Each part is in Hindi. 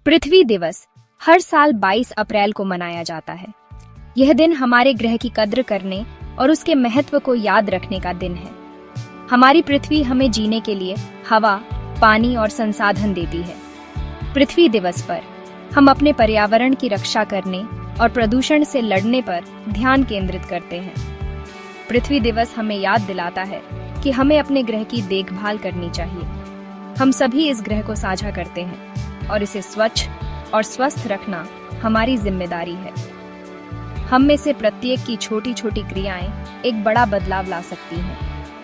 पृथ्वी दिवस हर साल 22 अप्रैल को मनाया जाता है। यह दिन हमारे ग्रह की कद्र करने और उसके महत्व को याद रखने का दिन है। हमारी पृथ्वी हमें जीने के लिए हवा, पानी और संसाधन देती है। पृथ्वी दिवस पर हम अपने पर्यावरण की रक्षा करने और प्रदूषण से लड़ने पर ध्यान केंद्रित करते हैं। पृथ्वी दिवस हमें याद दिलाता है कि हमें अपने ग्रह की देखभाल करनी चाहिए। हम सभी इस ग्रह को साझा करते हैं और इसे स्वच्छ और स्वस्थ रखना हमारी जिम्मेदारी है। हम में से प्रत्येक की छोटी छोटी क्रियाएं एक बड़ा बदलाव ला सकती हैं।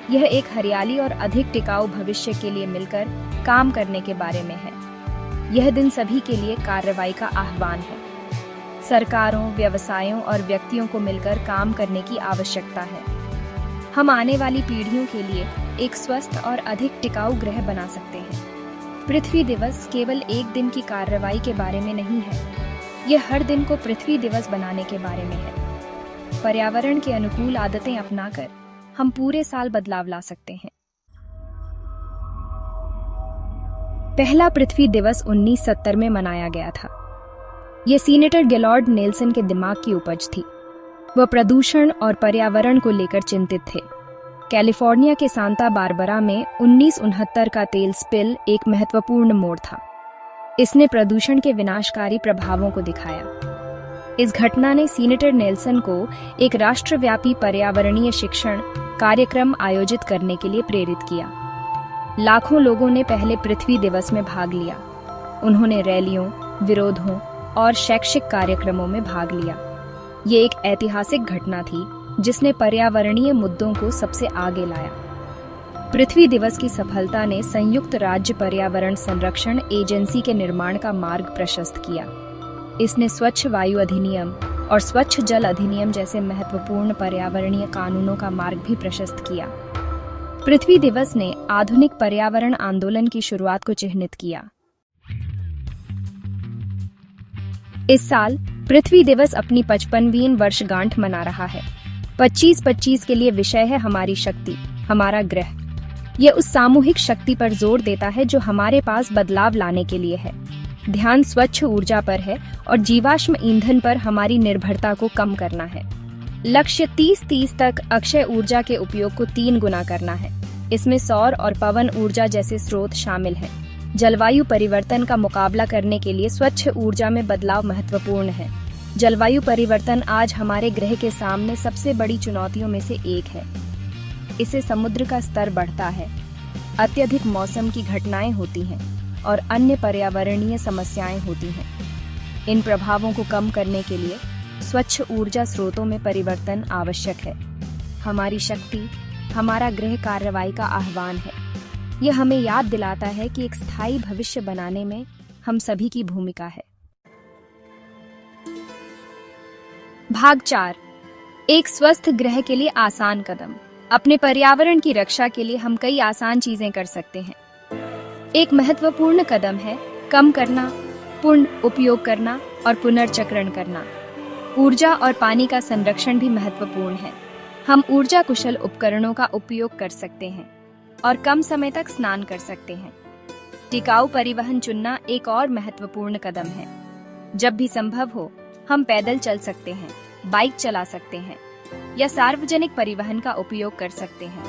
यह एक हरियाली और अधिक टिकाऊ भविष्य के लिए मिलकर काम करने के बारे में है। यह दिन सभी के लिए कार्रवाई का आह्वान है। सरकारों, व्यवसायों और व्यक्तियों को मिलकर काम करने की आवश्यकता है। हम आने वाली पीढ़ियों के लिए एक स्वस्थ और अधिक टिकाऊ ग्रह बना सकते हैं। पृथ्वी दिवस केवल एक दिन की कार्रवाई के बारे में नहीं है, यह हर दिन को पृथ्वी दिवस बनाने के बारे में है। पर्यावरण के अनुकूल आदतें अपनाकर हम पूरे साल बदलाव ला सकते हैं। पहला पृथ्वी दिवस 1970 में मनाया गया था। यह सीनेटर गेलॉर्ड नेल्सन के दिमाग की उपज थी। वह प्रदूषण और पर्यावरण को लेकर चिंतित थे। कैलिफोर्निया के सांता बारबरा में 1969 का तेल स्पिल एक महत्वपूर्ण मोड़ था। इसने प्रदूषण के विनाशकारी प्रभावों को दिखाया। इस घटना ने सीनेटर नेल्सन को एक राष्ट्रव्यापी पर्यावरणीय शिक्षण कार्यक्रम आयोजित करने के लिए प्रेरित किया। लाखों लोगों ने पहले पृथ्वी दिवस में भाग लिया। उन्होंने रैलियों, विरोधों और शैक्षिक कार्यक्रमों में भाग लिया। ये एक ऐतिहासिक घटना थी जिसने पर्यावरणीय मुद्दों को सबसे आगे लाया। पृथ्वी दिवस की सफलता ने संयुक्त राज्य पर्यावरण संरक्षण एजेंसी के निर्माण का मार्ग प्रशस्त किया। इसने स्वच्छ वायु अधिनियम और स्वच्छ जल अधिनियम जैसे महत्वपूर्ण पर्यावरणीय कानूनों का मार्ग भी प्रशस्त किया। पृथ्वी दिवस ने आधुनिक पर्यावरण आंदोलन की शुरुआत को चिह्नित किया। इस साल पृथ्वी दिवस अपनी 55वीं वर्षगांठ मना रहा है। 25-25 के लिए विषय है हमारी शक्ति, हमारा ग्रह। यह उस सामूहिक शक्ति पर जोर देता है जो हमारे पास बदलाव लाने के लिए है। ध्यान स्वच्छ ऊर्जा पर है और जीवाश्म ईंधन पर हमारी निर्भरता को कम करना है। लक्ष्य 30-30 तक अक्षय ऊर्जा के उपयोग को 3 गुना करना है। इसमें सौर और पवन ऊर्जा जैसे स्रोत शामिल हैं। जलवायु परिवर्तन का मुकाबला करने के लिए स्वच्छ ऊर्जा में बदलाव महत्वपूर्ण है। जलवायु परिवर्तन आज हमारे ग्रह के सामने सबसे बड़ी चुनौतियों में से एक है। इससे समुद्र का स्तर बढ़ता है, अत्यधिक मौसम की घटनाएं होती हैं और अन्य पर्यावरणीय समस्याएं होती हैं। इन प्रभावों को कम करने के लिए स्वच्छ ऊर्जा स्रोतों में परिवर्तन आवश्यक है। हमारी शक्ति, हमारा ग्रह कार्रवाई का आह्वान है। यह हमें याद दिलाता है कि एक स्थायी भविष्य बनाने में हम सभी की भूमिका है। भाग 4, एक स्वस्थ ग्रह के लिए आसान कदम। अपने पर्यावरण की रक्षा के लिए हम कई आसान चीजें कर सकते हैं। एक महत्वपूर्ण कदम है कम करना, पुनः उपयोग करना और पुनर्चक्रण करना। ऊर्जा और पानी का संरक्षण भी महत्वपूर्ण है। हम ऊर्जा कुशल उपकरणों का उपयोग कर सकते हैं और कम समय तक स्नान कर सकते हैं। टिकाऊ परिवहन चुनना एक और महत्वपूर्ण कदम है। जब भी संभव हो हम पैदल चल सकते हैं, बाइक चला सकते हैं या सार्वजनिक परिवहन का उपयोग कर सकते हैं।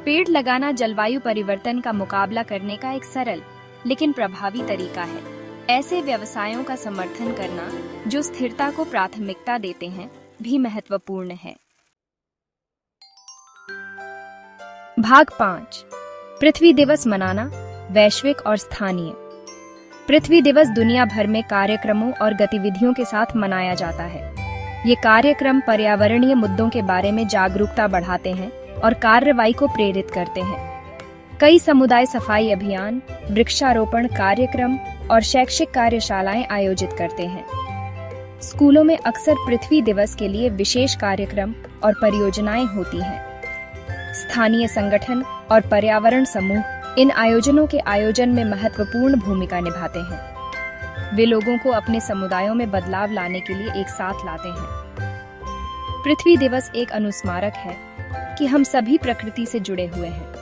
पेड़ लगाना जलवायु परिवर्तन का मुकाबला करने का एक सरल लेकिन प्रभावी तरीका है। ऐसे व्यवसायों का समर्थन करना जो स्थिरता को प्राथमिकता देते हैं भी महत्वपूर्ण है। भाग 5, पृथ्वी दिवस मनाना, वैश्विक और स्थानीय। पृथ्वी दिवस दुनिया भर में कार्यक्रमों और गतिविधियों के साथ मनाया जाता है। ये कार्यक्रम पर्यावरणीय मुद्दों के बारे में जागरूकता बढ़ाते हैं और कार्रवाई को प्रेरित करते हैं। कई समुदाय सफाई अभियान, वृक्षारोपण कार्यक्रम और शैक्षिक कार्यशालाएं आयोजित करते हैं। स्कूलों में अक्सर पृथ्वी दिवस के लिए विशेष कार्यक्रम और परियोजनाएं होती हैं। स्थानीय संगठन और पर्यावरण समूह इन आयोजनों के आयोजन में महत्वपूर्ण भूमिका निभाते हैं। वे लोगों को अपने समुदायों में बदलाव लाने के लिए एक साथ लाते हैं। पृथ्वी दिवस एक अनुस्मारक है कि हम सभी प्रकृति से जुड़े हुए हैं।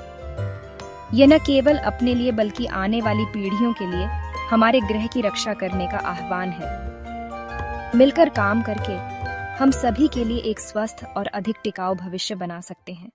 यह न केवल अपने लिए बल्कि आने वाली पीढ़ियों के लिए हमारे ग्रह की रक्षा करने का आह्वान है। मिलकर काम करके हम सभी के लिए एक स्वस्थ और अधिक टिकाऊ भविष्य बना सकते हैं।